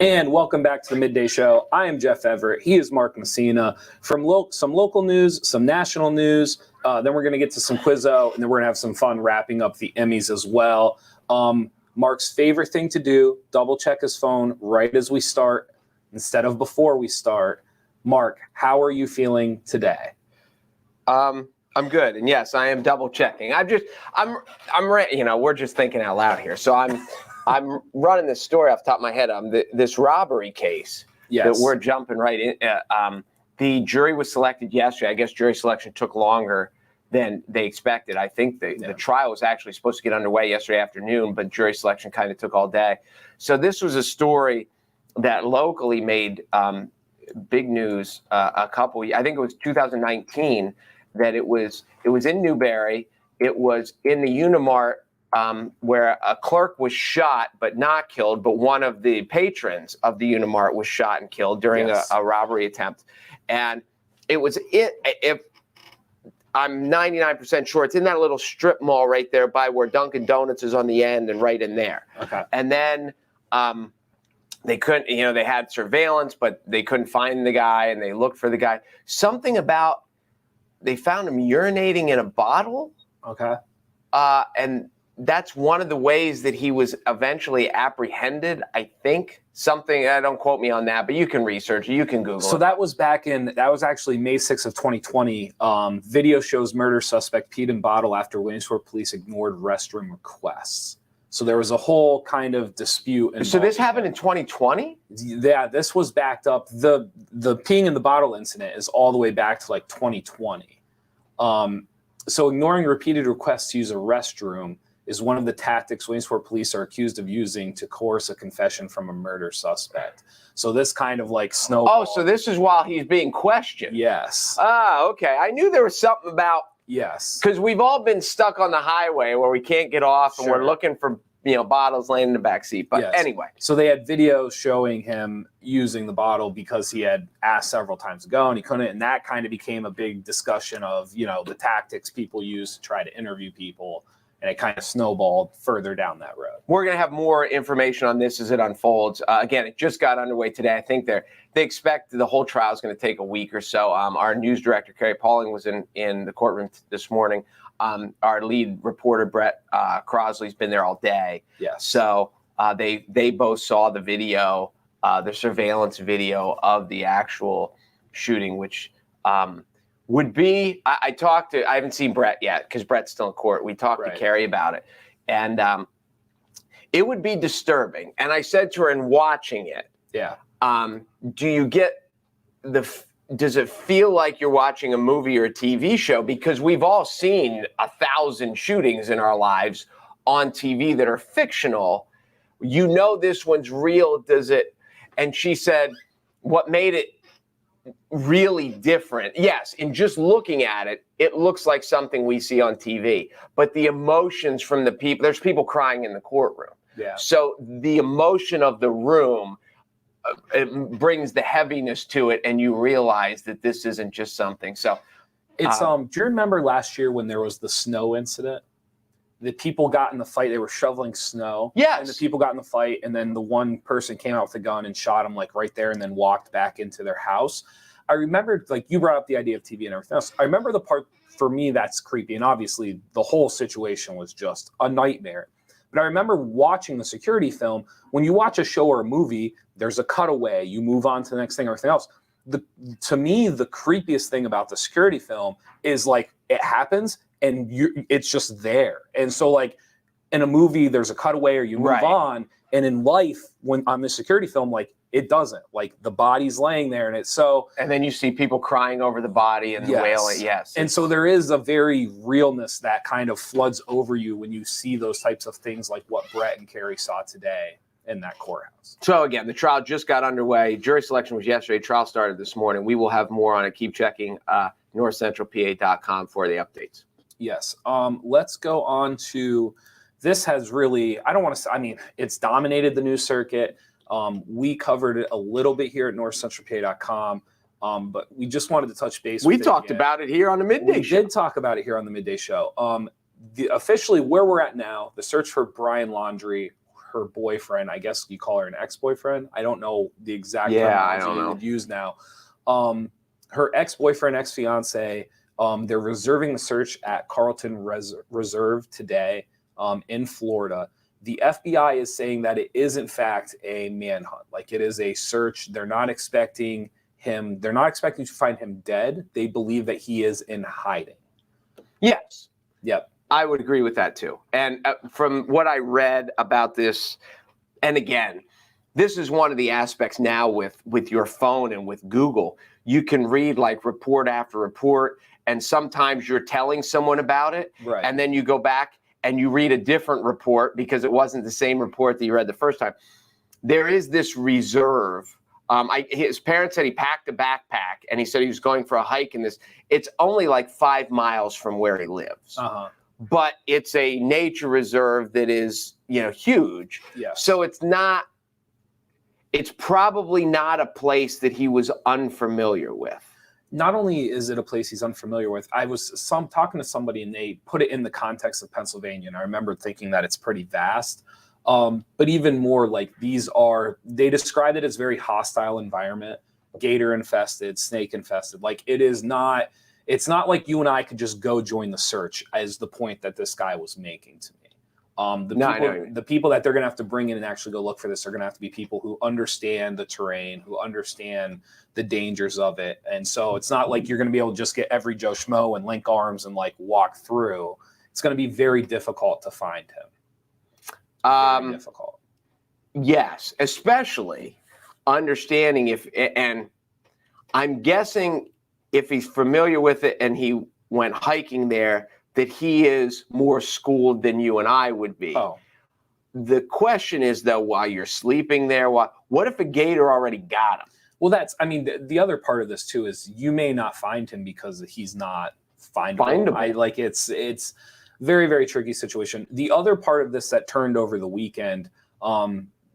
And welcome back to the Midday Show. I am Jeff Everett. He is Mark Messina. From some local news, some national news. Then we're going to get to some Quizzo, and then we're going to have some fun wrapping up the Emmys as well. Mark's favorite thing to do, double check his phone right as we start instead of before we start. Mark, how are you feeling today? I'm good, and yes, I am double checking. We're just thinking out loud here. So I'm running this story off the top of my head. This robbery case that we're jumping right in. The jury was selected yesterday. I guess jury selection took longer than they expected. I think the trial was actually supposed to get underway yesterday afternoon, but jury selection kind of took all day. So this was a story that locally made big news I think it was 2019, that it was in Newberry. It was in the Unimart where a clerk was shot but not killed, but one of the patrons of the Unimart was shot and killed during a robbery attempt. And if I'm 99% sure, it's in that little strip mall right there by where Dunkin' Donuts is on the end and right in there. Okay. And then they couldn't, they had surveillance, but they couldn't find the guy, and they looked for the guy. Something about, they found him urinating in a bottle. Okay. And that's one of the ways that he was eventually apprehended, I think. Something, don't quote me on that, but you can research it, you can Google it. So that was actually May 6th of 2020. Video shows murder suspect peed in bottle after Williamsport police ignored restroom requests. So there was a whole kind of dispute. So this happened in 2020? Yeah, this was backed up. The peeing in the bottle incident is all the way back to like 2020. So ignoring repeated requests to use a restroom is one of the tactics Williamsport police are accused of using to coerce a confession from a murder suspect. So this kind of like snowballed. Oh, so this is while he's being questioned? Yes. Ah, okay. I knew there was something about... Yes. Because we've all been stuck on the highway where we can't get off, and we're looking for bottles laying in the back seat. But anyway. So they had videos showing him using the bottle because he had asked several times ago and he couldn't. And that kind of became a big discussion of, the tactics people use to try to interview people. And it kind of snowballed further down that road. We're going to have more information on this as it unfolds. Again, it just got underway today. I think they expect the whole trial is going to take a week or so. Our news director, Carrie Pauling, was in the courtroom this morning. Our lead reporter, Brett Crosley's been there all day. Yes. So they both saw the video, the surveillance video of the actual shooting, which would be, I haven't seen Brett yet because Brett's still in court. We talked to Carrie about it. And it would be disturbing. And I said to her in watching it, do you get does it feel like you're watching a movie or a TV show? Because we've all seen 1,000 shootings in our lives on TV that are fictional. This one's real, does it? And she said, what made it really different, yes, in just looking at it, it looks like something we see on TV. But the emotions from the people, there's people crying in the courtroom. Yeah. So the emotion of the room, it brings the heaviness to it, and you realize that this isn't just something. So it's do you remember last year when there was the snow incident? The people got in the fight, they were shoveling snow. Yes. And the people got in the fight, and then the one person came out with a gun and shot him like right there and then walked back into their house. I remembered, like, you brought up the idea of TV and everything else. I remember the part for me that's creepy, and obviously the whole situation was just a nightmare. But I remember watching the security film. When you watch a show or a movie, there's a cutaway, you move on to the next thing, everything else. To me, the creepiest thing about the security film is like it happens and it's just there. And so like in a movie, there's a cutaway or you move on. And in life, when on the security film, like it doesn't. Like the body's laying there and it's so. And then you see people crying over the body and wailing. Yes. And so there is a very realness that kind of floods over you when you see those types of things like what Brett and Carrie saw today in that courthouse. So again, the trial just got underway. Jury selection was yesterday. Trial started this morning. We will have more on it. Keep checking NorthcentralPa.com for the updates. Yes. Let's go on to, this has really, I don't want to say, I mean, it's dominated the news circuit. We covered it a little bit here at NorthcentralPa.com. But we just wanted to touch base. We talked about it here on the Midday Show. We did talk about it here on the Midday Show. Officially where we're at now, the search for Brian Laundrie, her boyfriend, I guess you call her an ex-boyfriend. I don't know the exact I terminology don't you know. would use now. Her ex-boyfriend, ex-fiance, they're reserving the search at Carlton Reserve today in Florida. The FBI is saying that it is in fact a manhunt. Like, it is a search. They're not expecting to find him dead. They believe that he is in hiding. Yes. Yep. I would agree with that too. And from what I read about this, and again, this is one of the aspects now with your phone and with Google, you can read like report after report, and sometimes you're telling someone about it, Right. and then you go back and you read a different report because it wasn't the same report that you read the first time. There is this reserve. His parents said he packed a backpack, and he said he was going for a hike in this. It's only like 5 miles from where he lives. Uh-huh. But it's a nature reserve that is, huge. Yeah. So it's probably not a place that he was unfamiliar with. Not only is it a place he's unfamiliar with, I was talking to somebody and they put it in the context of Pennsylvania, and I remember thinking that it's pretty vast. But even more, like, they describe it as very hostile environment, gator infested, snake infested. Like, it's not like you and I could just go join the search, as the point that this guy was making to me. The people that they're going to have to bring in and actually go look for this are going to have to be people who understand the terrain, who understand the dangers of it. And so it's not like you're going to be able to just get every Joe Schmo and link arms and like walk through. It's going to be very difficult to find him. Very difficult. Yes, especially understanding and I'm guessing if he's familiar with it and he went hiking there, that he is more schooled than you and I would be. Oh. The question is, though, while you're sleeping there, what if a gator already got him? Well, the other part of this too is you may not find him because he's not findable. It's very, very tricky situation. The other part of this that turned over the weekend,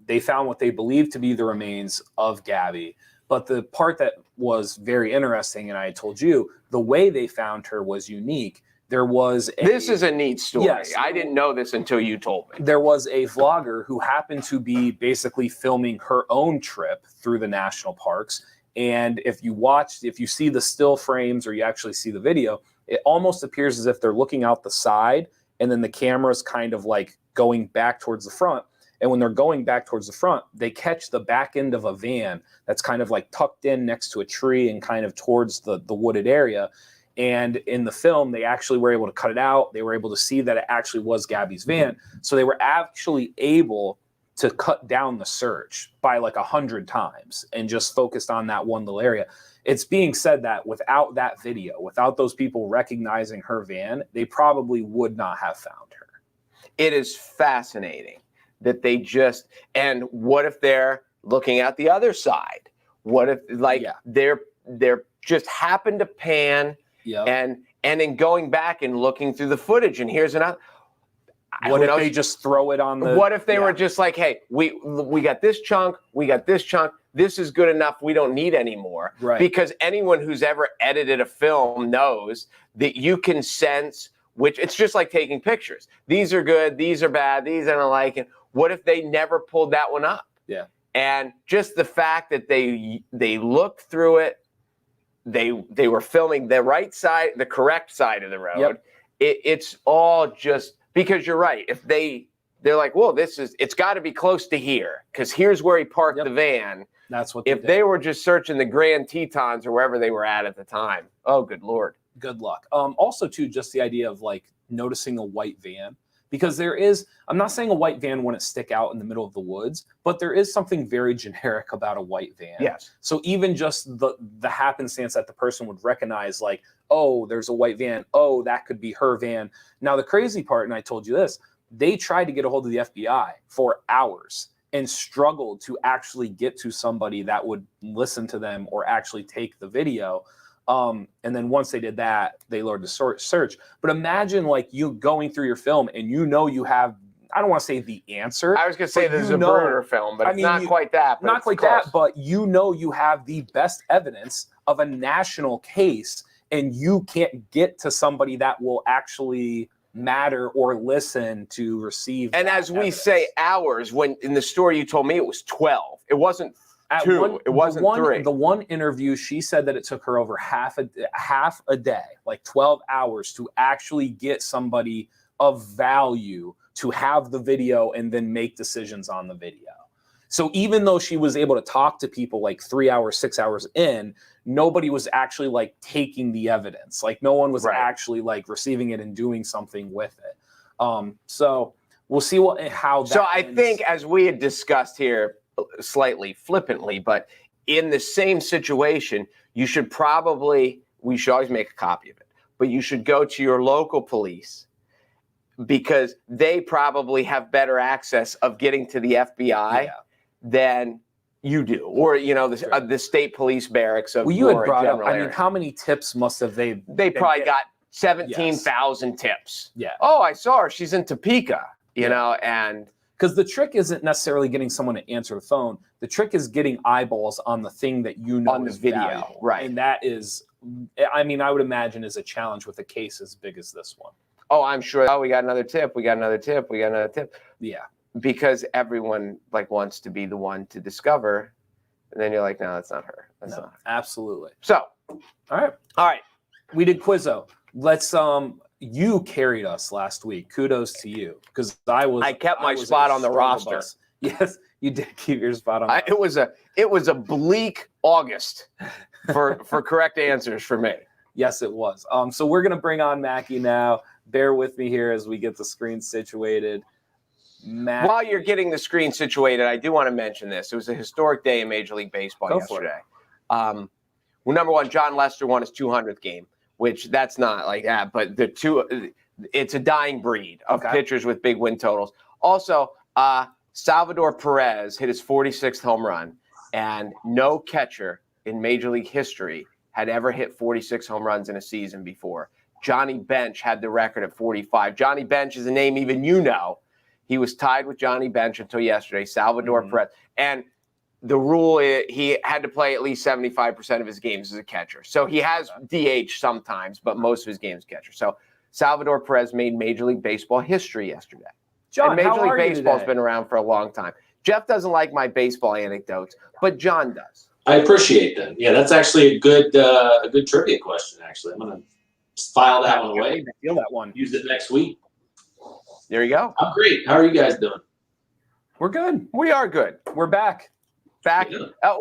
they found what they believe to be the remains of Gabby. But the part that was very interesting, and I told you, the way they found her was unique. This is a neat story. Yes, I didn't know this until you told me. There was a vlogger who happened to be basically filming her own trip through the national parks. And if you see the still frames or you actually see the video, it almost appears as if they're looking out the side and then the camera's kind of like going back towards the front. And when they're going back towards the front, they catch the back end of a van that's kind of like tucked in next to a tree and kind of towards the wooded area. And in the film, they actually were able to cut it out. They were able to see that it actually was Gabby's van. So they were actually able to cut down the search by like 100 times and just focused on that one little area. It's being said that without that video, without those people recognizing her van, they probably would not have found her. It is fascinating that and what if they're looking at the other side? What if they're just happen to pan. Yep. And in going back and looking through the footage, and here's another. What if they just throw it on the? What if they were just like, hey, we got this chunk, we got this chunk. This is good enough. We don't need any more. Right. Because anyone who's ever edited a film knows that you can sense which. It's just like taking pictures. These are good. These are bad. These I don't like. And what if they never pulled that one up? Yeah. And just the fact that they looked through it. They were filming the right side, the correct side of the road. Yep. It's all just because you're right. If they're like, well, it's got to be close to here because here's where he parked the van. That's what. They were just searching the Grand Tetons or wherever they were at the time. Oh, good Lord. Good luck. Also, too, just the idea of like noticing a white van. Because I'm not saying a white van wouldn't stick out in the middle of the woods, but there is something very generic about a white van. Yes. So even just the happenstance that the person would recognize, like, oh, there's a white van. Oh, that could be her van. Now, the crazy part, and I told you this, they tried to get a hold of the FBI for hours and struggled to actually get to somebody that would listen to them or actually take the video. And then once they did that, they lowered the search. But imagine like you going through your film and you have, I don't want to say the answer. I was going to say this is a murder film, but it's not quite that. Not quite that, but you have the best evidence of a national case and you can't get to somebody that will actually matter or listen to receive. And as we say hours, when in the story you told me it was 12. It wasn't it wasn't 3. The one interview, she said that it took her over half a day, like 12 hours, to actually get somebody of value to have the video and then make decisions on the video. So even though she was able to talk to people like 3 hours, 6 hours in, nobody was actually like taking the evidence. Like no one was actually like receiving it and doing something with it. So we'll see how that So I ends. think, as we had discussed here slightly flippantly, but in the same situation, we should always make a copy of it, but you should go to your local police, because they probably have better access of getting to the FBI than you do, or the state police barracks of. Well, you had brought up. I mean, how many tips must have they? They probably got 17,000 tips. Yeah. Oh, I saw her. She's in Topeka. And because the trick isn't necessarily getting someone to answer the phone. The trick is getting eyeballs on the thing that on the video, valuable. right? And that is, I mean, I would imagine is a challenge with a case as big as this one. Oh, I'm sure. Oh, we got another tip. We got another tip. We got another tip. Yeah. Because everyone wants to be the one to discover, and then you're like, no, that's not her. That's not her. Absolutely. So, all right. We did Quizzo. Let's you carried us last week. Kudos to you, because I kept my spot on the roster. Bus. Yes, you did keep your spot on. It was a bleak August for correct answers for me. Yes, it was. So we're gonna bring on Mackie now. Bear with me here as we get the screen situated. While you're getting the screen situated, I do want to mention this. It was a historic day in Major League Baseball yesterday. Well, number one, John Lester won his 200th game, which that's not like that, but it's a dying breed of pitchers with big win totals. Also, Salvador Perez hit his 46th home run, and no catcher in Major League history had ever hit 46 home runs in a season before. Johnny Bench had the record at 45. Johnny Bench is a name even you know. He was tied with Johnny Bench until yesterday, Salvador Perez. And the rule is he had to play at least 75% of his games as a catcher. So he has DH sometimes, but most of his games catcher. So Salvador Perez made Major League Baseball history yesterday. John, and Major how League are you Baseball's today? been around for a long time. Jeff doesn't like my baseball anecdotes, but John does. I appreciate that. Yeah, that's actually a good trivia question, actually. I'm going to file that one away. Feel that one. Use it next week. There you go. I'm great. How are you guys doing? We're good. We are good. We're back.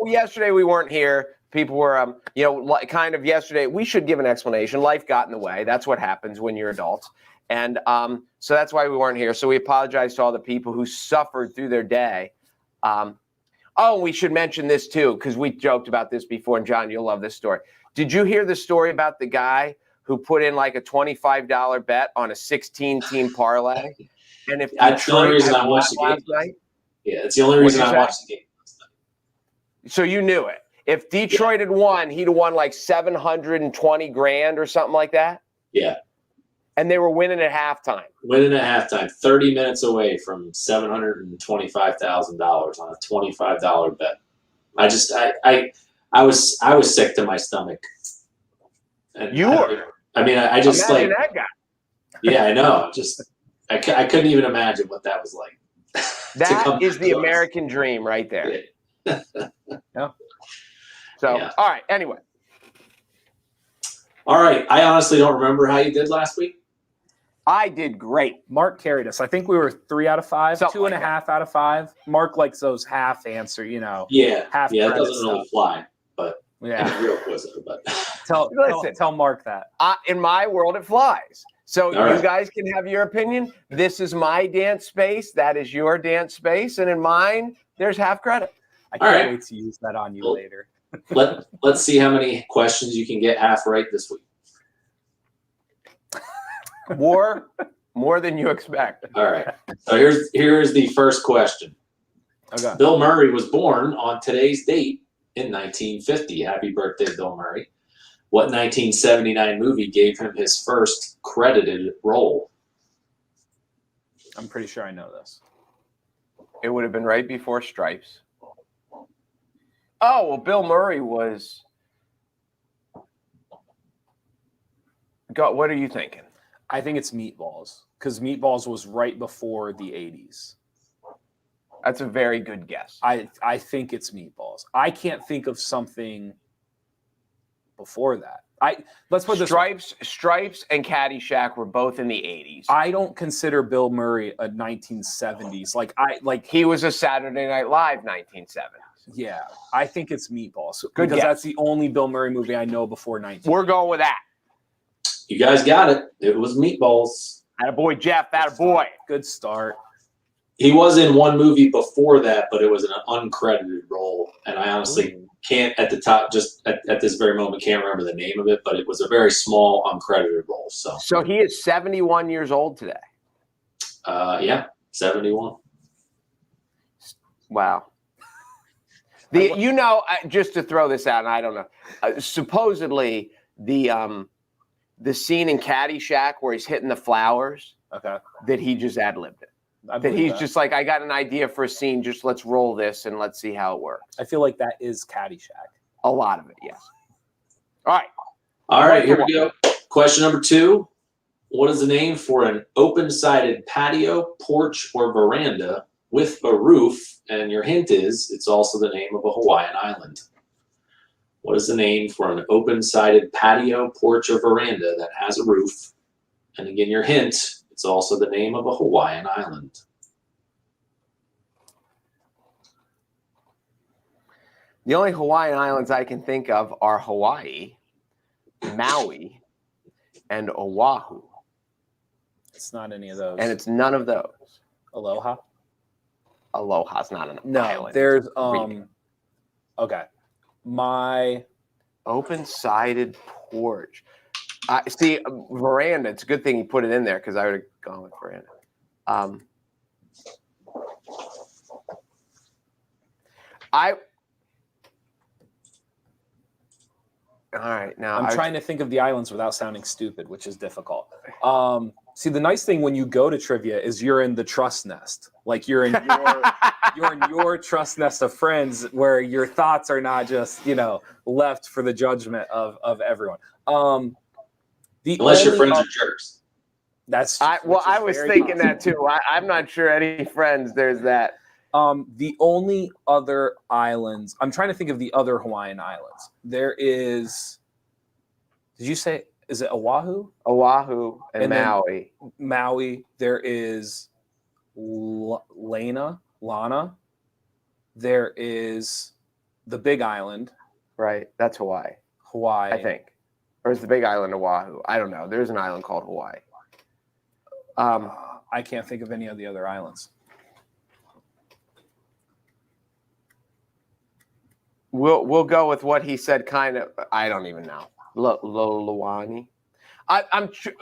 Yesterday we weren't here. People were, kind of yesterday. We should give an explanation. Life got in the way. That's what happens when you're adults. And so that's why we weren't here. So we apologize to all the people who suffered through their day. We should mention this too, because we joked about this before. And John, you'll love this story. Did you hear the story about the guy who put in like a $25 bet on a 16-team parlay? And if that's the only reason I watched the game last night. Yeah, it's the only reason I watched the game last night. So you knew it. If Detroit had won, he'd have won like $720,000 or something like that. Yeah. And they were winning at halftime. 30 minutes away from $725,000 on a $25 bet. I was sick to my stomach. And you were. I just imagine that guy. Yeah, I know. I couldn't even imagine what that was like. That is the American dream right there. Yeah. So, All right. Anyway. All right. I honestly don't remember how you did last week. I did great. Mark carried us. I think we were 3 out of 5, Something 2.5 out of 5. Mark likes those half answer, Yeah. half. Yeah, it doesn't really fly, but yeah, real Quizzo. But tell Mark that. In my world, it flies. So All right. You guys can have your opinion. This is my dance space. That is your dance space. And in mine, there's half credit. I can't wait to use that on you later. Let's see how many questions you can get half right this week. More than you expect. All right. So here's the first question. Okay. Bill Murray was born on today's date in 1950. Happy birthday, Bill Murray. What 1979 movie gave him his first credited role? I'm pretty sure I know this. It would have been right before Stripes. Oh, well, Bill Murray was... God, what are you thinking? I think it's Meatballs because Meatballs was right before the 80s. That's a very good guess. I think it's Meatballs. I can't think of something before that. Let's put this Stripes and Caddyshack were both in the 80s. I don't consider Bill Murray a 1970s. He was a Saturday Night Live 1970s. Yeah, I think it's Meatballs Good because guess. that's the only Bill Murray movie I know before 19. We're going with that. You guys got it. It was Meatballs. Attaboy, Jeff. Attaboy. Good start. He was in one movie before that, but it was an uncredited role, and I honestly can't at the top, just at this very moment, can't remember the name of it, but it was a very small uncredited role. So he is 71 years old today. Yeah, 71. Wow. Just to throw this out, and I don't know, supposedly the scene in Caddyshack where he's hitting the flowers, that he just ad-libbed it. That he's just like, I got an idea for a scene, just let's roll this and let's see how it works. I feel like that is Caddyshack. A lot of it, yes. All right, here we go. Question number 2. What is the name for an open-sided patio, porch, or veranda with a roof? And your hint is, it's also the name of a Hawaiian island. What is the name for an open-sided patio, porch, or veranda that has a roof? And again, your hint, it's also the name of a Hawaiian island. The only Hawaiian islands I can think of are Hawaii, Maui, and Oahu. It's not any of those. And it's none of those. Aloha? Aloha's not an No, island. there's okay. My open-sided porch. See, veranda. It's a good thing he put it in there because I would have gone with veranda. All right, now I'm trying to think of the islands without sounding stupid, which is difficult. See, the nice thing when you go to trivia is you're in the trust nest. Like you're in your trust nest of friends where your thoughts are not just, left for the judgment of everyone. Unless your friends are jerks. That's I was thinking that too. I'm not sure any friends. There's that. The only other islands, I'm trying to think of the other Hawaiian islands. There is, did you say, is it Oahu? Oahu and Maui. Maui. There is Lana. There is the Big Island. Right. That's Hawaii. I think. Or is the Big Island Oahu? I don't know. There's an island called Hawaii. I can't think of any of the other islands. We'll go with what he said. Kind of. I don't even know. Lolawani.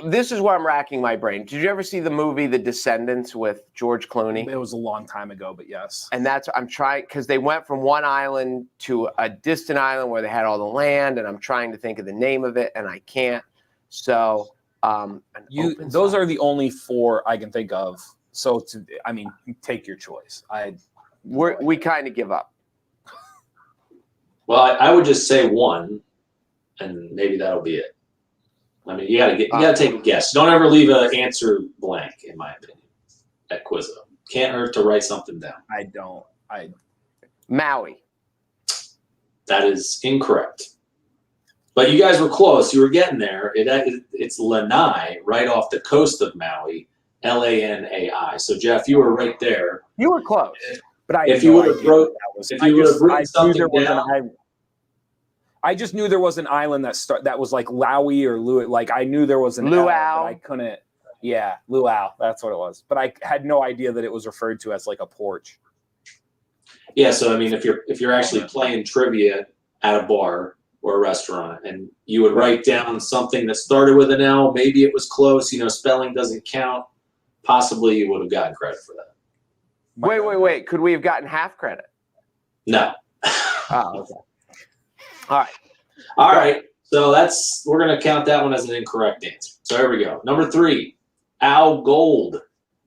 This is where I'm racking my brain. Did you ever see the movie The Descendants with George Clooney? It was a long time ago, but yes. And I'm trying because they went from one island to a distant island where they had all the land, and I'm trying to think of the name of it, and I can't. So those are the only 4 I can think of. So take your choice. We kind of give up. Well, I would just say 1, and maybe that'll be it. I mean, you gotta take a guess. Don't ever leave an answer blank, in my opinion, at Quizzo. Can't hurt to write something down. I don't. Maui. That is incorrect. But you guys were close. You were getting there. It's Lanai, right off the coast of Maui, Lanai. So Jeff, you were right there. You were close. But if you would have written something down. I just knew there was an island that was like Laui or Luau. Like I knew there was an Luau. I couldn't. Yeah, Luau. That's what it was. But I had no idea that it was referred to as like a porch. Yeah. So I mean, if you're actually playing trivia at a bar or a restaurant, and you would write down something that started with an L, maybe it was close. Spelling doesn't count. Possibly you would have gotten credit for that. Wait. Could we have gotten half credit? No. Oh, okay. All right. So we're going to count that one as an incorrect answer. So here we go. Number 3, Al Gold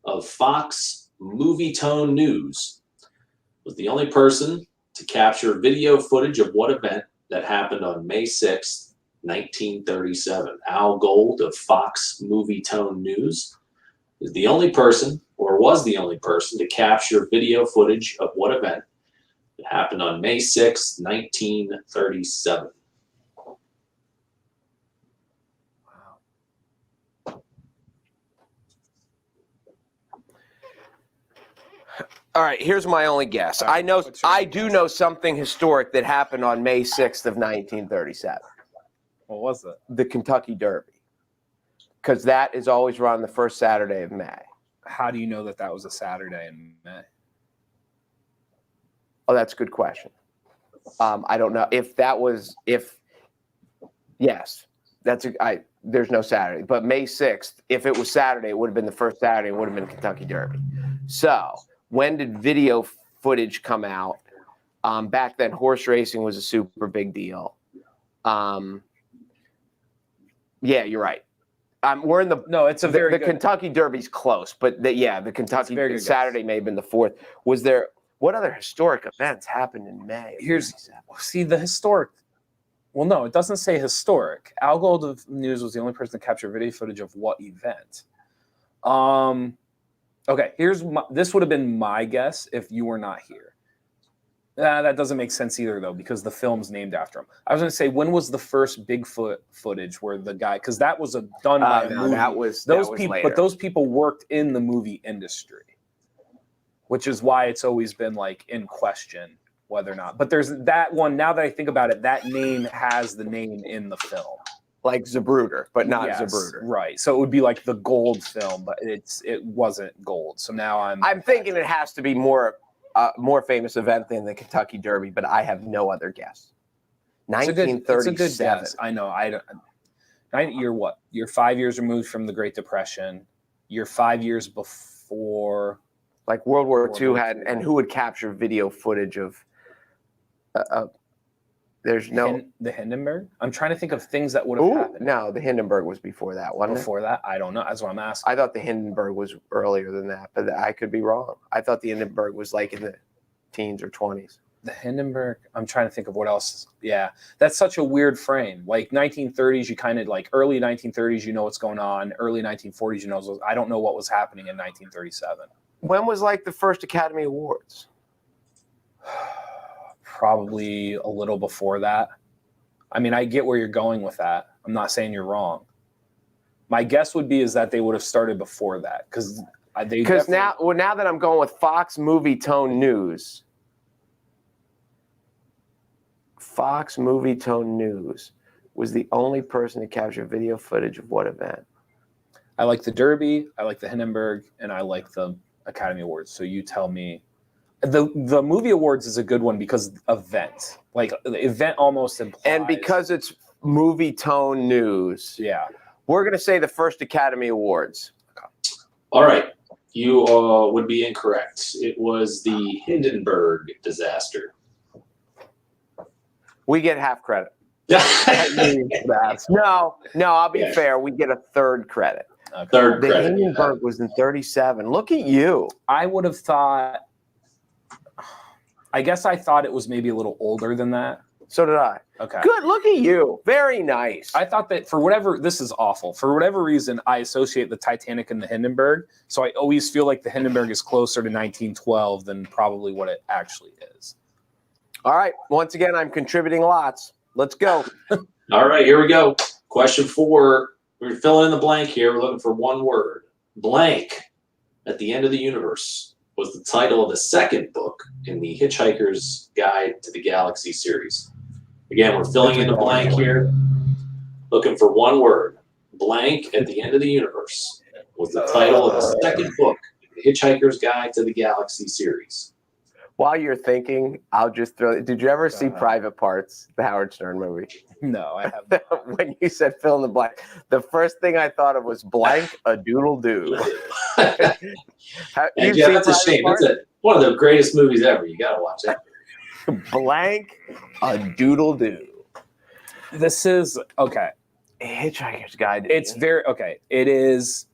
of Fox Movie Tone News was the only person to capture video footage of what event that happened on May 6th, 1937. Al Gold of Fox Movie Tone News is the only person, or was the only person, to capture video footage of what event? It happened on May 6, 1937. All right, here's my only guess. I do know something historic that happened on May 6th of 1937. What was it? The Kentucky Derby. Because that is always run the first Saturday of May. How do you know that that was a Saturday in May? Oh, that's a good question. I don't know yes, there's no Saturday, but May 6th, if it was Saturday, it would have been the first Saturday, it would have been Kentucky Derby. So when did video footage come out? Back then, horse racing was a super big deal. Yeah, you're right. We're in the no. It's a very the good, Kentucky Derby's close, but the Kentucky Saturday may have been the 4th. Was there what other historic events happened in May? The historic. Well, no, it doesn't say historic. Al Gold of News was the only person to capture video footage of what event? Okay, this would have been my guess if you were not here. That doesn't make sense either, though, because the film's named after him. I was going to say, when was the first Bigfoot footage where the guy? Because that was done by a movie. That was people, later. but those people worked in the movie industry, which is why it's always been like in question whether or not. But there's that one. Now that I think about it, that name has the name in the film. Like Zapruder, but not Yes, Zapruder. Right. So it would be like the Gold film, but it wasn't Gold. So now I'm thinking it has to be more famous event than the Kentucky Derby, but I have no other guess. 1937. It's a good guess. I know. You're what? You're 5 years removed from the Great Depression. You're 5 years before. Like World War II had, and who would capture video footage of? There's no the Hindenburg. I'm trying to think of things that would have happened. No, the Hindenburg was before that, wasn't it? Before that, I don't know. That's what I'm asking. I thought the Hindenburg was earlier than that, but I could be wrong. I thought the Hindenburg was like in the teens or 20s. The Hindenburg. I'm trying to think of what else. Yeah, that's such a weird frame. Like 1930s, you kind of like early 1930s, you know what's going on. Early 1940s, you know. I don't know what was happening in 1937. When was like the first Academy Awards? Probably a little before that. I mean, I get where you're going with that. I'm not saying you're wrong. My guess would be is that they would have started before that because now that I'm going with Fox Movie Tone News. Fox Movie Tone News was the only person to capture video footage of what event? I like the Derby, I like the Hindenburg, and I like the Academy Awards. So you tell me. The movie awards is a good one because event, like the event almost implies. And because it's movie tone news. Yeah. We're going to say the first Academy Awards. Okay. All right. You would be incorrect. It was the Hindenburg disaster. We get half credit. No, I'll be fair. We get a third credit. Okay. Third credit. The Hindenburg was in 37. Look at you. I would have thought. I guess I thought it was maybe a little older than that. So did I. Okay. Good. Look at you. Very nice. I thought that this is awful. For whatever reason, I associate the Titanic and the Hindenburg. So I always feel like the Hindenburg is closer to 1912 than probably what it actually is. All right. Once again, I'm contributing lots. Let's go. All right. Here we go. Question 4. We're filling in the blank here. We're looking for one word. Blank at the end of the universe was the title of the second book in the Hitchhiker's Guide to the Galaxy series. Again, we're filling in the blank here, looking for one word. Blank at the end of the universe was the title of the second book in the Hitchhiker's Guide to the Galaxy series. While you're thinking, I'll just throw. Did you ever see Private Parts, the Howard Stern movie? No, I haven't. When you said fill in the blank, the first thing I thought of was blank a doodle doo. Yeah, that's a shame. That's one of the greatest movies ever. You got to watch that. Blank a doodle doo. This is okay. Hitchhiker's Guide. It's very okay. It is.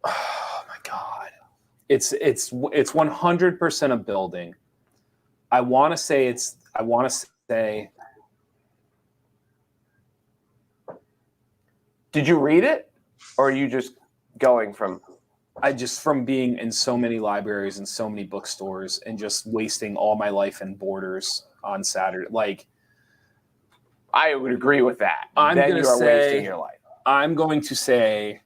Oh my God. It's 100% a building. I want to say Did you read it, or are you just going from? From being in so many libraries and so many bookstores and just wasting all my life in Borders on Saturday. Like, I would agree with that. I'm then gonna you are say, wasting your life. I'm going to say,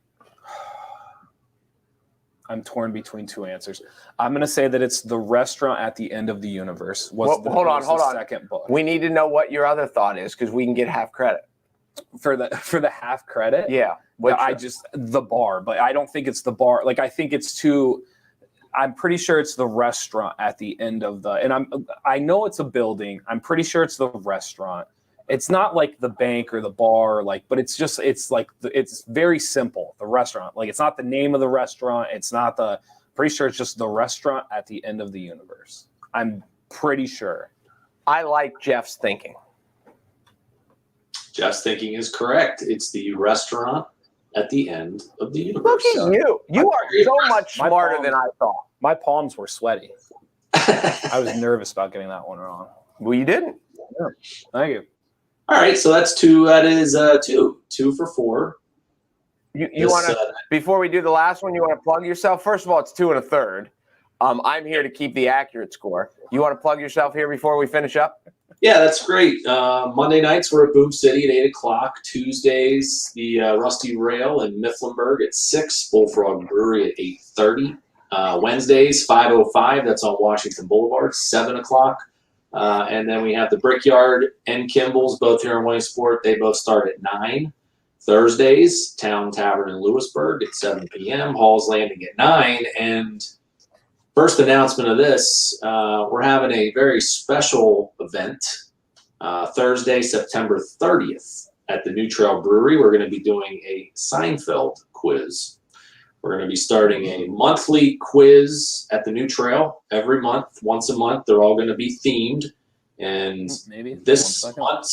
I'm torn between two answers. I'm going to say that it's The Restaurant at the End of the Universe. Hold on. Second book. We need to know what your other thought is because we can get half credit. For the half credit? Yeah. The bar, but I don't think it's the bar. Like, I think it's too. I'm pretty sure it's the restaurant at the end of the. And I know it's a building. I'm pretty sure it's the restaurant. It's not like the bank or the bar, but it's very simple. The restaurant, it's not the name of the restaurant. It's not pretty sure it's just the restaurant at the end of the universe. I'm pretty sure. I like Jeff's thinking. Jeff's thinking is correct. It's the restaurant at the end of the universe. Look at you. You are so much smarter than I thought. My palms were sweaty. I was nervous about getting that one wrong. Well, you didn't. Yeah. Thank you. All right, so that's two. That is two. 2 for 4. You want to, before we do the last one, you want to plug yourself? First of all, it's 2 1/3. I'm here to keep the accurate score. You want to plug yourself here before we finish up? Yeah, that's great. Monday nights, we're at Boom City at 8 o'clock. Tuesdays, the Rusty Rail in Mifflinburg at 6. Bullfrog Brewery at 8:30. Wednesdays, 5:05. That's on Washington Boulevard, 7 o'clock. And then we have the Brickyard and Kimball's, both here in Williamsport. They both start at 9. Thursdays, Town Tavern in Lewisburg at 7 p.m. Hall's Landing at 9. And first announcement of this, we're having a very special event Thursday, September 30th at the New Trail Brewery. We're going to be doing a Seinfeld quiz. We're going to be starting a monthly quiz at the New Trail every month, once a month. They're all going to be themed. And this month,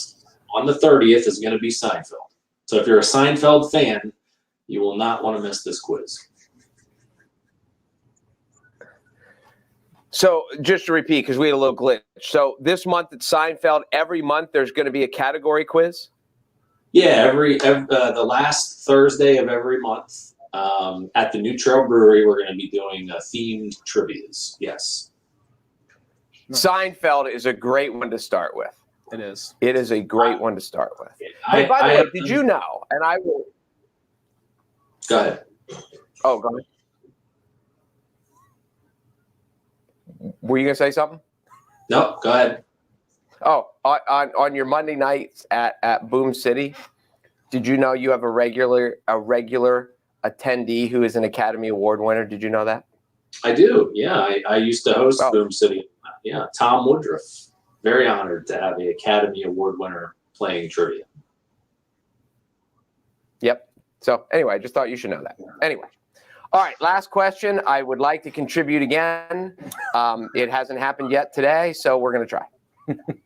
on the 30th, is going to be Seinfeld. So if you're a Seinfeld fan, you will not want to miss this quiz. So just to repeat, because we had a little glitch. So this month at Seinfeld, every month there's going to be a category quiz? Yeah, the last Thursday of every month. At the New Trail Brewery, we're going to be doing themed trivias. Yes. Seinfeld is a great one to start with. It is. It is a great one to start with. By the way, did you know? And I will. Go ahead. Oh, go ahead. Were you going to say something? No, go ahead. Oh, on your Monday nights at Boom City, did you know you have a regular attendee who is an Academy Award winner? Did you know that? I do. Yeah, I used to host Boom City. Yeah, Tom Woodruff. Very honored to have the Academy Award winner playing trivia. Yep. So anyway, I just thought you should know that. Anyway. All right, last question. I would like to contribute again. It hasn't happened yet today, so we're going to try.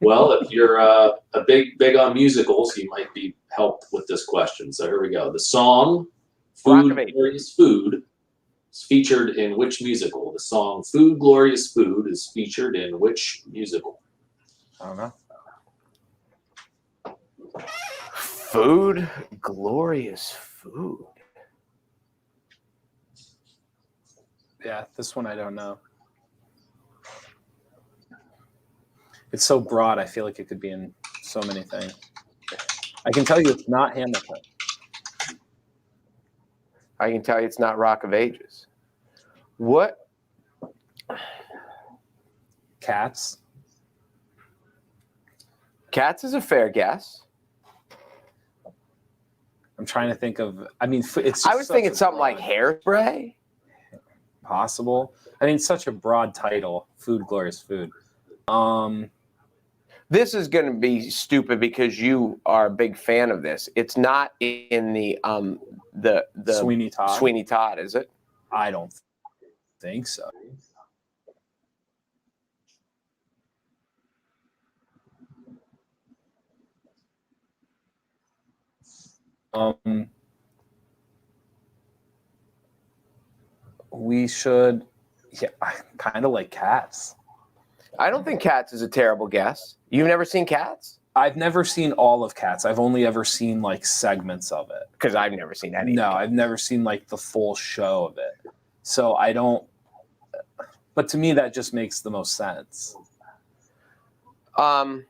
Well, if you're a big on musicals, you might be helped with this question. So here we go. The song "Food Glorious Food" is featured in which musical? The song "Food Glorious Food" is featured in which musical? I don't know. Food Glorious Food. Yeah, this one I don't know. It's so broad, I feel like it could be in so many things. I can tell you it's not Hamilton. I can tell you it's not Rock of Ages. What? Cats. Cats is a fair guess. I'm trying to think of, I mean, it's. I was thinking something like Hairspray. Possible. I mean, it's such a broad title, Food Glorious Food. This is going to be stupid because you are a big fan of this. It's not in the Sweeney Todd. Sweeney Todd, is it? I don't think so. We should. Yeah, I kind of like Cats. I don't think Cats is a terrible guess. You've never seen Cats? I've never seen all of Cats. I've only ever seen like segments of it. Because I've never seen any. No, I've never seen like the full show of it. So I don't. But to me, that just makes the most sense. Yeah,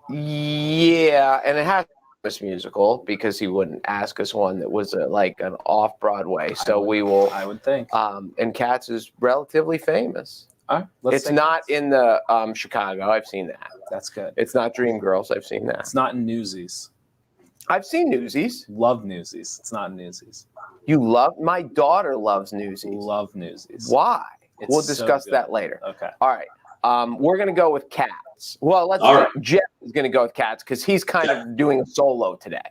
and it has this musical because he wouldn't ask us one that was like an off Broadway. So we will. I would think. And Cats is relatively famous. All right, It's not in the Chicago. I've seen that. That's good. It's not Dreamgirls. I've seen that. It's not in Newsies. I've seen Newsies. Love Newsies. It's not in Newsies. You love? My daughter loves Newsies. Love Newsies. Why? It's We'll so discuss good. that later. Okay. All right. We're going to go with Cats. Well, Jeff is going to go with Cats because he's kind of doing a solo today.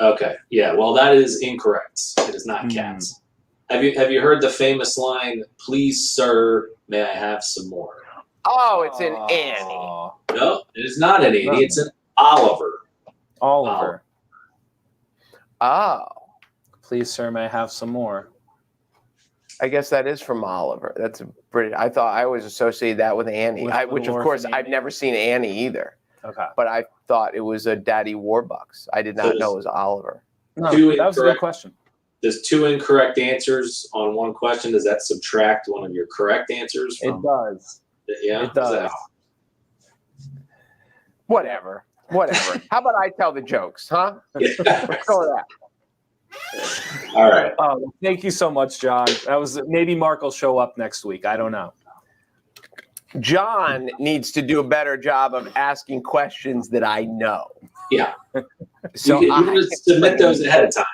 Okay. Yeah. Well, that is incorrect. It is not Cats. Have you heard the famous line, "Please, sir, may I have some more"? Oh, it's in Annie. No, it is not an Annie. It's an Oliver. Oliver. Oh. Please, sir, may I have some more? I guess that is from Oliver. That's a British. I always associated that with Annie, which of course I've never seen Annie either. Okay. But I thought it was a Daddy Warbucks. I did not know it was Oliver. No, that was a good question. There's 2 incorrect answers on one question. Does that subtract one of your correct answers? It does. Yeah, it does. Whatever. How about I tell the jokes, huh? Yeah. Let's go with that. All right. Oh, thank you so much, John. Maybe Mark will show up next week. I don't know. John needs to do a better job of asking questions that I know. Yeah. So you can submit those ahead of time.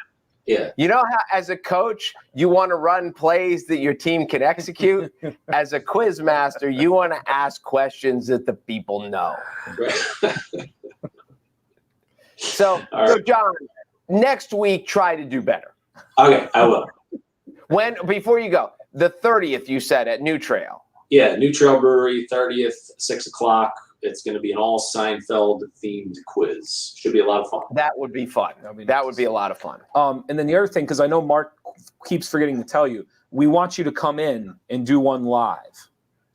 Yeah. You know how, as a coach, you want to run plays that your team can execute? As a quiz master, you want to ask questions that the people know. So, John, next week, try to do better. Okay, I will. Before you go, the 30th, you said at New Trail. Yeah, New Trail Brewery, 30th, 6 o'clock. It's going to be an all Seinfeld-themed quiz. Should be a lot of fun. That would be fun. That would be a lot of fun. And then the other thing, because I know Mark keeps forgetting to tell you, we want you to come in and do one live.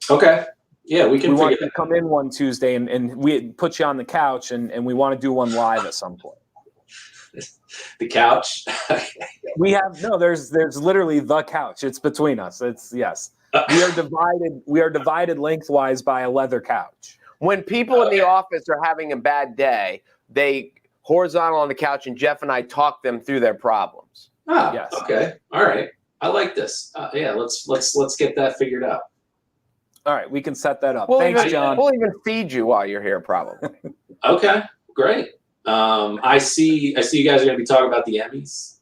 Okay. Yeah, we can. We want you to come in one Tuesday and we put you on the couch and we want to do one live at some point. The couch. There's literally the couch. It's between us. Yes. We are divided lengthwise by a leather couch. When people in the office are having a bad day, they horizontal on the couch and Jeff and I talk them through their problems. Ah, yes. Okay. All right. I like this. Yeah, let's get that figured out. All right, we can set that up. Thanks, John. We'll even feed you while you're here, probably. Okay, great. I see you guys are going to be talking about the Emmys.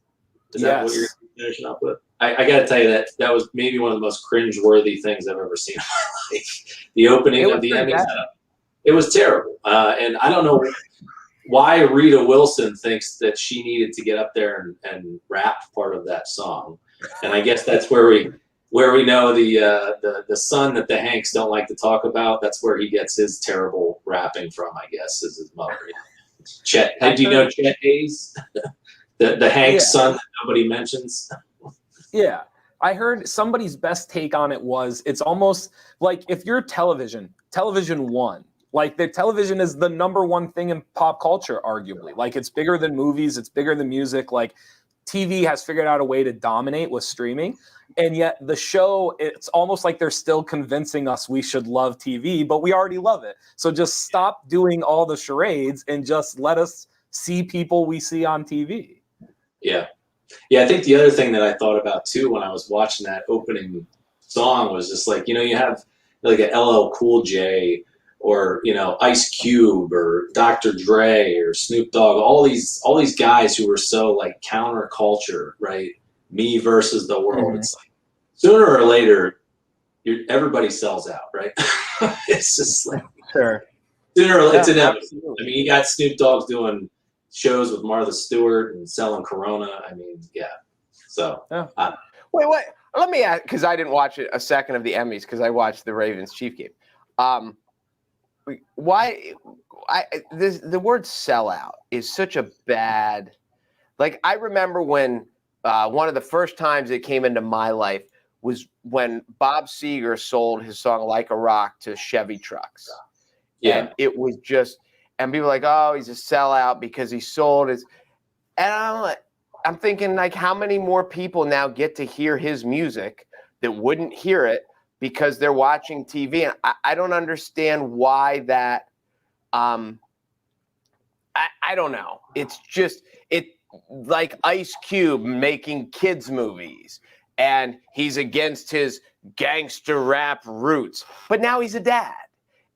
Is that what you're finishing up with? I got to tell you that was maybe one of the most cringe-worthy things I've ever seen in my life. The opening of the Emmys. It was terrible. And I don't know why Rita Wilson thinks that she needed to get up there and rap part of that song. And I guess that's where we know the son that the Hanks don't like to talk about. That's where he gets his terrible rapping from, I guess, is his mother. Chet. Do you know Chet Hayes? the Hanks son that nobody mentions? Yeah. I heard somebody's best take on it was it's almost like if you're television won. Like the television is the number one thing in pop culture, arguably. Like it's bigger than movies, it's bigger than music. Like TV has figured out a way to dominate with streaming. And yet the show, it's almost like they're still convincing us we should love TV, but we already love it. So just stop doing all the charades and just let us see people we see on TV. Yeah. Yeah, I think the other thing that I thought about too when I was watching that opening song was just like, you have like a LL Cool J or, Ice Cube or Dr. Dre or Snoop Dogg, all these guys who were so like counterculture, right? Me versus the world. Mm-hmm. It's like sooner or later, everybody sells out, right? It's just like sure. Sooner or later, it's inevitable. I mean, you got Snoop Dogg doing shows with Martha Stewart and selling Corona. I mean, yeah. So wait. Let me ask, because I didn't watch a second of the Emmys because I watched the Ravens Chief game. Why? The word sellout is such a bad. Like I remember when one of the first times it came into my life was when Bob Seger sold his song "Like a Rock" to Chevy trucks. Yeah, and it was just. and people are like, oh, he's a sellout because he sold his. And I'm thinking, like, how many more people now get to hear his music that wouldn't hear it because they're watching TV? And I don't understand why that. I don't know. It's just like Ice Cube making kids movies, and he's against his gangster rap roots, but now he's a dad,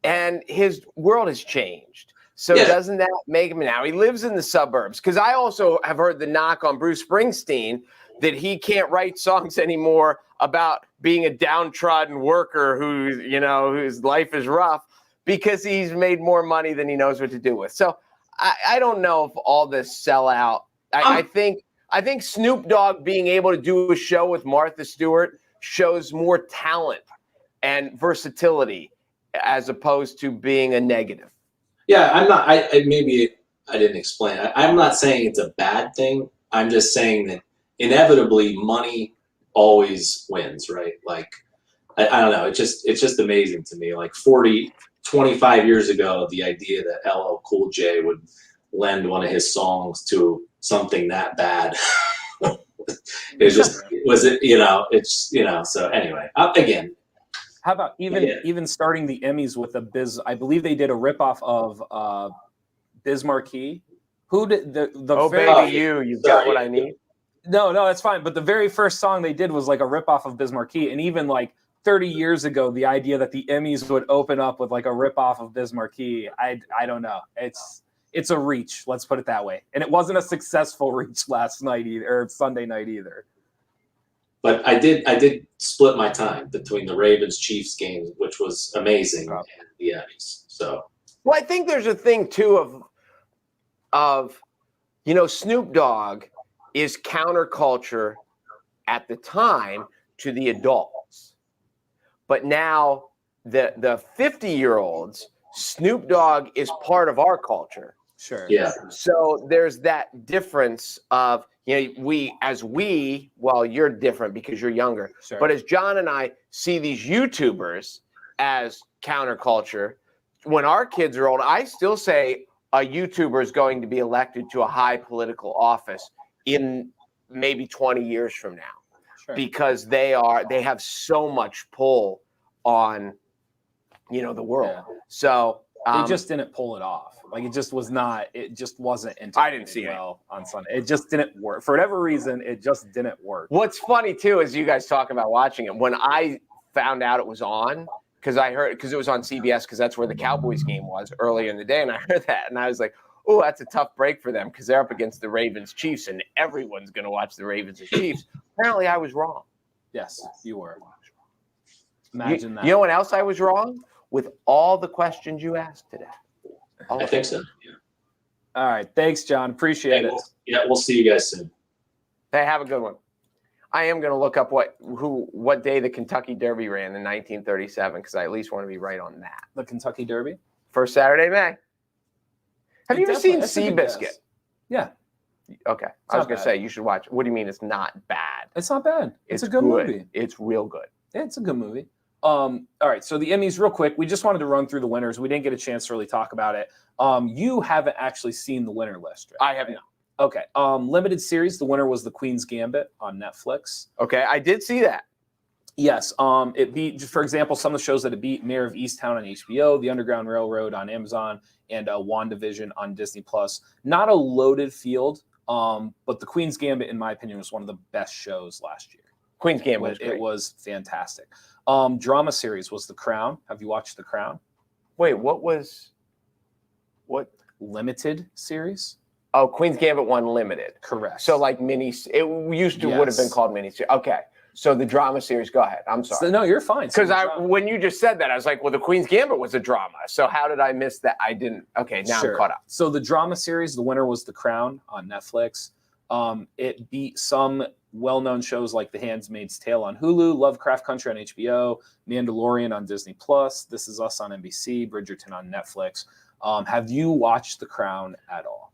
and his world has changed. So doesn't that make him, now he lives in the suburbs? Because I also have heard the knock on Bruce Springsteen that he can't write songs anymore about being a downtrodden worker whose life is rough because he's made more money than he knows what to do with. So I don't know if all this sellout. I think Snoop Dogg being able to do a show with Martha Stewart shows more talent and versatility as opposed to being a negative. Yeah, I'm not. Maybe I didn't explain. I'm not saying it's a bad thing. I'm just saying that inevitably money always wins, right? Like I don't know. It's just amazing to me. Like 25 years ago, the idea that LL Cool J would lend one of his songs to something that bad. So anyway, again. How about even starting the Emmys with I believe they did a ripoff of Biz Markie. Who did the Oh baby, you've got what I need. No, that's fine. But the very first song they did was like a ripoff of Biz Markie, and even like 30 years ago, the idea that the Emmys would open up with like a ripoff of Biz Markie, I don't know. It's a reach, let's put it that way. And it wasn't a successful reach last night or Sunday night either. But I did split my time between the Ravens-Chiefs game, which was amazing, and the Emmys. So, well, I think there's a thing too of Snoop Dogg is counterculture at the time to the adults, but now the 50-year-olds, Snoop Dogg is part of our culture. Sure. Yeah. So there's that difference of. Well, you're different because you're younger. Sure. But as John and I see these YouTubers as counterculture, when our kids are old, I still say a YouTuber is going to be elected to a high political office in maybe 20 years from now. Sure. Because they have so much pull on, the world. Yeah. So they just didn't pull it off. Like it just wasn't. I didn't see well on Sunday. It just didn't work for whatever reason. It just didn't work. What's funny too is you guys talk about watching it. When I found out it was on, because it was on CBS, because that's where the Cowboys game was earlier in the day, and I heard that, and I was like, "Oh, that's a tough break for them because they're up against the Ravens Chiefs, and everyone's going to watch the Ravens and Chiefs." Apparently, I was wrong. Yes, you were. Imagine that. You know what else I was wrong? With all the questions you asked today. I think so. Yeah. All right. Thanks, John. Appreciate it. We'll see you guys soon. Hey, have a good one. I am going to look up what day the Kentucky Derby ran in 1937 because I at least want to be right on that. The Kentucky Derby? First Saturday, May. Have you ever seen Seabiscuit? Yeah. Okay. I was going to say you should watch. What do you mean it's not bad? It's not bad. It's a good movie. It's real good. Yeah, it's a good movie. All right, so the Emmys, real quick. We just wanted to run through the winners. We didn't get a chance to really talk about it. You haven't actually seen the winner list, right? I have not. Okay. Limited series. The winner was The Queen's Gambit on Netflix. Okay, I did see that. Yes. It beat, for example, some of the shows that it beat: Mayor of Easttown on HBO, The Underground Railroad on Amazon, and WandaVision on Disney+. Not a loaded field, but The Queen's Gambit, in my opinion, was one of the best shows last year. Queen's Gambit was great. It was fantastic. Drama series was The Crown. Have you watched The Crown? Wait, what? Limited series? Oh, Queen's Gambit won limited. Correct. So like would have been called mini series. Okay. So the drama series, go ahead. I'm sorry. No, you're fine. Because when you just said that, I was like, well, the Queen's Gambit was a drama. So how did I miss that? I didn't. Okay, now I'm caught up. So the drama series, the winner was The Crown on Netflix. It beat some well-known shows like The Handmaid's Tale on Hulu, Lovecraft Country on HBO, Mandalorian on Disney+, This Is Us on NBC, Bridgerton on Netflix. Have you watched The Crown at all?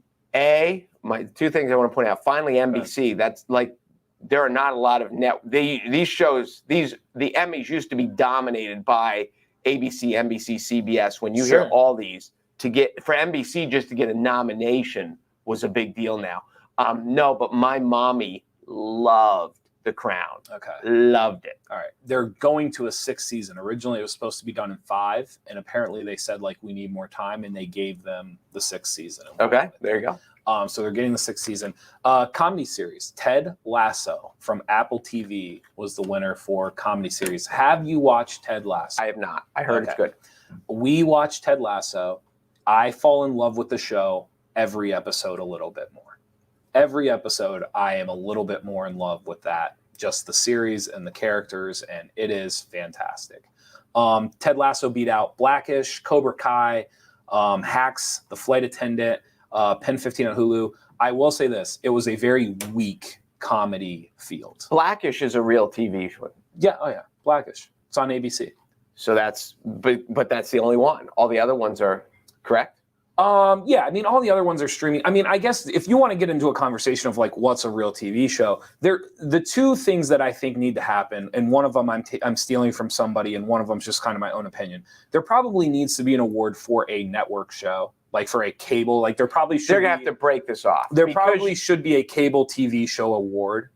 My two things I want to point out. Finally, NBC. That's like there are not a lot of these shows. The Emmys used to be dominated by ABC, NBC, CBS. When you hear all these, for NBC just to get a nomination was a big deal now. No, but my mommy loved The Crown. Okay. Loved it. All right. They're going to a 6th season. Originally, it was supposed to be done in 5, and apparently they said, like, we need more time, and they gave them the 6th season. Okay, there you go. So they're getting the 6th season. Comedy series. Ted Lasso from Apple TV was the winner for comedy series. Have you watched Ted Lasso? I have not. I heard it's good. We watched Ted Lasso. I fall in love with the show every episode a little bit more. Every episode, I am a little bit more in love with that. Just the series and the characters, and it is fantastic. Ted Lasso beat out Blackish, Cobra Kai, Hacks, The Flight Attendant, Pen 15 on Hulu. I will say this. It was a very weak comedy field. Blackish is a real TV show. Yeah, oh yeah, Blackish. It's on ABC. So but that's the only one. All the other ones are correct? Yeah, I mean, all the other ones are streaming. I mean, I guess if you want to get into a conversation of like what's a real TV show, the two things that I think need to happen, and one of them I'm stealing from somebody, and one of them's just kind of my own opinion. There probably needs to be an award for a network show, like for a cable. Like there probably should. They're gonna have to break this off. There probably should be a cable TV show award,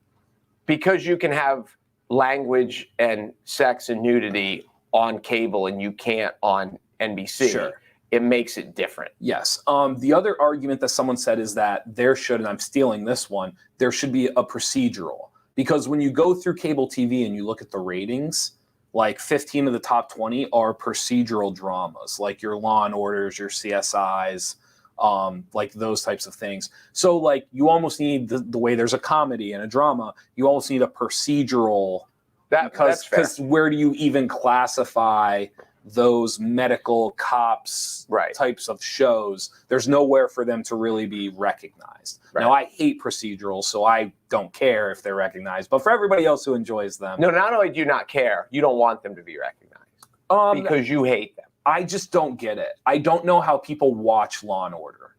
because you can have language and sex and nudity on cable, and you can't on NBC. Sure. It makes it different. Yes. The other argument that someone said is that there should, and I'm stealing this one, there should be a procedural. Because when you go through cable TV and you look at the ratings, like 15 of the top 20 are procedural dramas, like your Law and Orders, your CSIs, like those types of things. So like you almost need the way there's a comedy and a drama, you almost need a procedural. Because where do you even classify those medical cops types of shows? There's nowhere for them to really be recognized. Now, I hate procedurals, so I don't care if they're recognized. But for everybody else who enjoys them... No, not only do you not care, you don't want them to be recognized because you hate them. I just don't get it. I don't know how people watch Law and Order.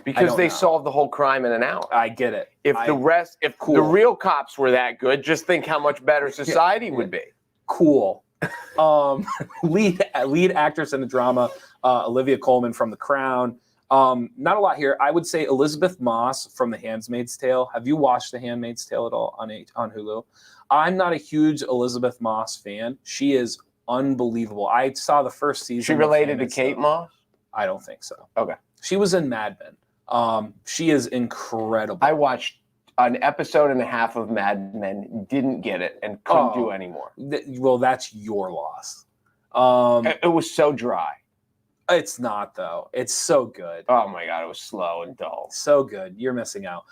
Because they solve the whole crime in an hour. I get it. If the real cops were that good, just think how much better society would be. Cool. Lead actress in the drama, Olivia Colman from The Crown. Not a lot here. I would say Elizabeth Moss from The Handmaid's Tale. Have you watched The Handmaid's Tale at all on Hulu? I'm not a huge Elizabeth Moss fan. She is unbelievable. I saw the first season. She related to Kate Moss? I don't think so. Okay. She was in Mad Men. She is incredible. I watched an episode and a half of Mad Men, didn't get it, and couldn't do anymore. Well, that's your loss. It was so dry. It's not, though. It's so good. Oh, my God. It was slow and dull. So good. You're missing out.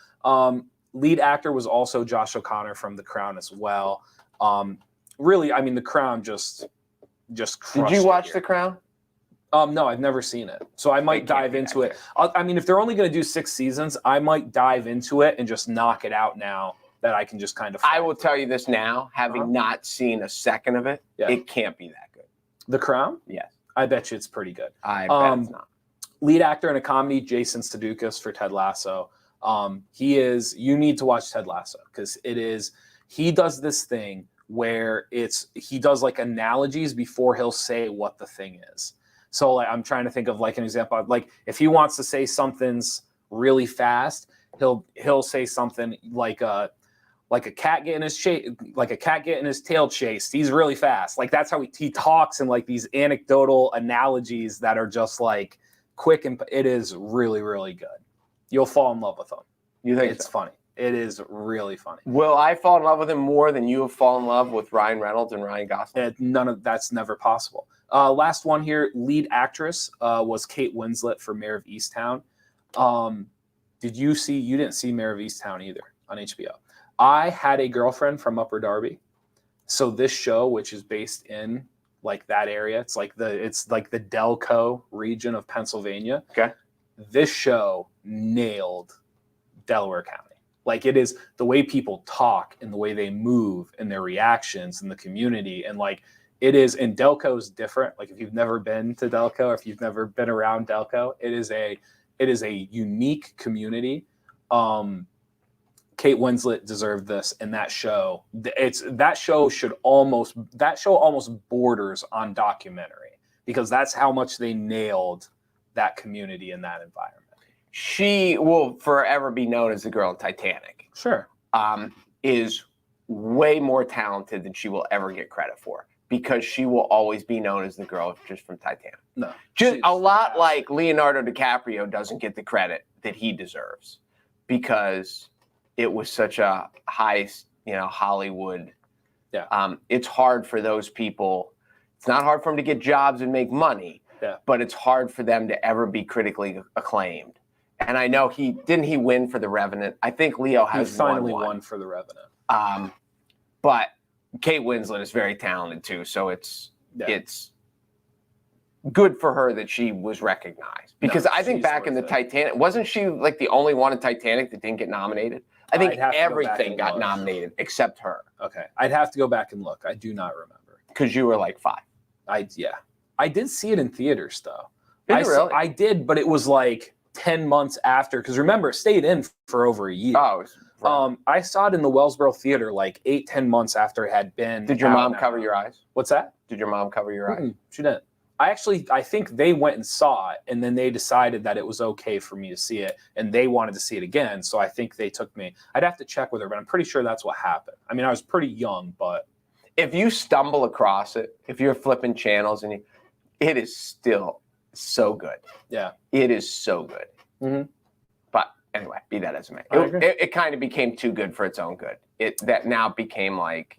Lead actor was also Josh O'Connor from The Crown as well. Really, I mean, The Crown just crushed. Did you watch The Crown? No, I've never seen it. So I might dive into it. I mean, if they're only going to do 6 seasons, I might dive into it and just knock it out now that I can just kind of... I will tell you this now, having not seen a second of it, it can't be that good. The Crown? Yes. I bet you it's pretty good. I bet it's not. Lead actor in a comedy, Jason Sudeikis for Ted Lasso. You need to watch Ted Lasso because he does this thing where he does like analogies before he'll say what the thing is. So like, I'm trying to think of like an example. Like if he wants to say something's really fast, he'll say something like a cat getting his tail chased. He's really fast. Like that's how he talks in like these anecdotal analogies that are just like quick, and it is really, really good. You'll fall in love with him. You think it's funny? It is really funny. Will I fall in love with him more than you have fallen in love with Ryan Reynolds and Ryan Gosling? None of that's never possible. Last one here, lead actress was Kate Winslet for Mayor of Easttown. You didn't see Mayor of Easttown either on HBO. I had a girlfriend from Upper Darby. So this show, which is based in like that area, it's like the Delco region of Pennsylvania. Okay. This show nailed Delaware County. Like it is the way people talk and the way they move and their reactions and the community. And like it is, and Delco's different. Like if you've never been to Delco or if you've never been around Delco, it is a unique community. Kate Winslet deserved this, and that show almost borders on documentary because that's how much they nailed that community and that environment. She will forever be known as the girl in Titanic. Sure. Is way more talented than she will ever get credit for, because she will always be known as the girl just from Titanic. No. Just a lot like Leonardo DiCaprio doesn't get the credit that he deserves, because it was such a high, Hollywood. Yeah. It's hard for those people. It's not hard for them to get jobs and make money, but it's hard for them to ever be critically acclaimed. And I know he win for The Revenant. I think Leo has finally won for The Revenant. But Kate Winslet is very talented too, so it's good for her that she was recognized. Because I think back in the Titanic, wasn't she like the only one in Titanic that didn't get nominated? I think everything got nominated except her. Okay, I'd have to go back and look. I do not remember. Because you were like 5. I did see it in theaters though. Did you really? I did, but it was like 10 months after, because remember, it stayed in for over a year. Oh, right. I saw it in the Wellsboro Theater like 8-10 months after it had been. Did your mom cover your eyes? What's that? Did your mom cover your eyes? She didn't. I think they went and saw it, and then they decided that it was okay for me to see it, and they wanted to see it again. So I think they took me. I'd have to check with her, but I'm pretty sure that's what happened. I mean, I was pretty young, but if you stumble across it, if you're flipping channels, and it is still so good. Yeah, it is so good. Mm-hmm. But anyway, be that as it may, it kind of became too good for its own good. That now became like,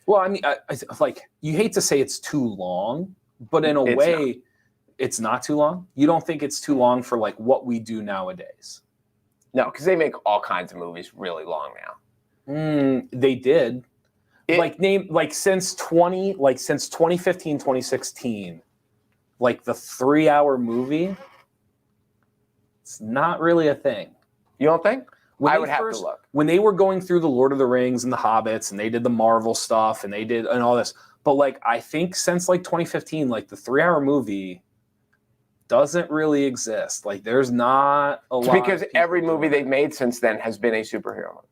Well, I mean, I like, you hate to say it's too long, but in a way, it's not too long. You don't think it's too long for like what we do nowadays? No, because they make all kinds of movies really long now. They did. Since 2015, 2016, like the 3-hour movie. It's not really a thing. You don't think? I would have to look. When they were going through the Lord of the Rings and the Hobbits, and they did the Marvel stuff, and all this, but like I think since like 2015, like the 3-hour movie doesn't really exist. Like there's not a lot. Because every movie they've made since then has been a superhero movie.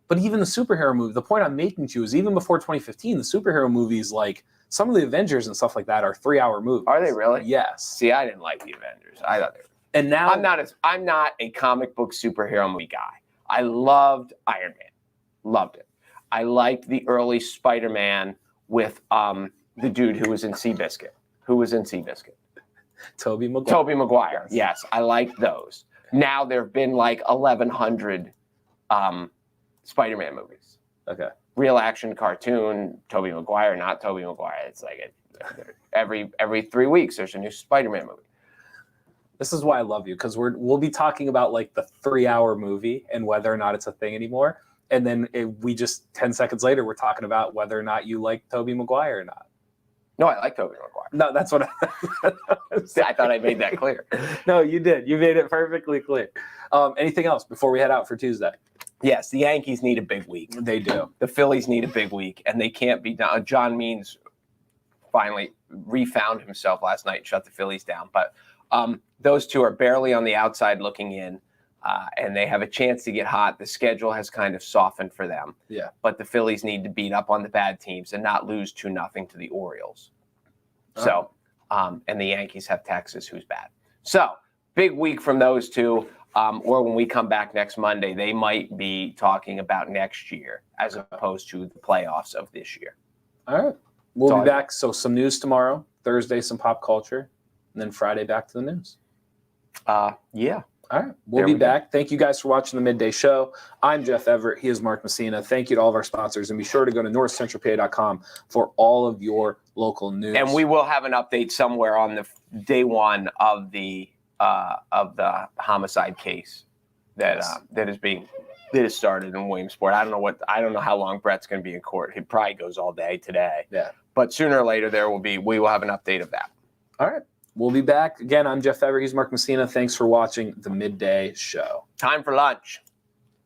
But even the superhero movie, the point I'm making to you is even before 2015, the superhero movies, like some of the Avengers and stuff like that, are 3-hour movies. Are they really? Yes. See, I didn't like the Avengers. I thought they were. And now I'm not a comic book superhero movie guy. I loved Iron Man. Loved it. I liked the early Spider-Man with the dude who was in Seabiscuit. Tobey Maguire. Yes, I liked those. Now there have been like 1,100 Spider-Man movies. Okay. Real action cartoon, Tobey Maguire, not Tobey Maguire. It's like every 3 weeks there's a new Spider-Man movie. This is why I love you, because we'll be talking about like the 3-hour movie and whether or not it's a thing anymore. And then we just 10 seconds later, we're talking about whether or not you like Tobey Maguire or not. No, I like Tobey Maguire. No, that's what I thought I made that clear. No, you did. You made it perfectly clear. Anything else before we head out for Tuesday? Yes, the Yankees need a big week. They do. The Phillies need a big week, and they can't be done. John Means finally refound himself last night and shut the Phillies down. But those two are barely on the outside looking in, and they have a chance to get hot. The schedule has kind of softened for them. Yeah. But the Phillies need to beat up on the bad teams and not lose 2-0 to the Orioles. So, and the Yankees have Texas, who's bad. So, big week from those two. Or when we come back next Monday, they might be talking about next year as opposed to the playoffs of this year. All right. We'll be back. So some news tomorrow, Thursday, some pop culture, and then Friday back to the news. Yeah. All right. We'll be back. Thank you guys for watching the Midday Show. I'm Jeff Everett. He is Mark Messina. Thank you to all of our sponsors. And be sure to go to NorthcentralPa.com for all of your local news. And we will have an update somewhere on the day one of the homicide case that is started in Williamsport. I don't know how long Brett's going to be in court. He probably goes all day today. Yeah. But sooner or later we will have an update of that. All right. We'll be back. Again, I'm Jeff Everett. He's Mark Messina. Thanks for watching the Midday Show. Time for lunch.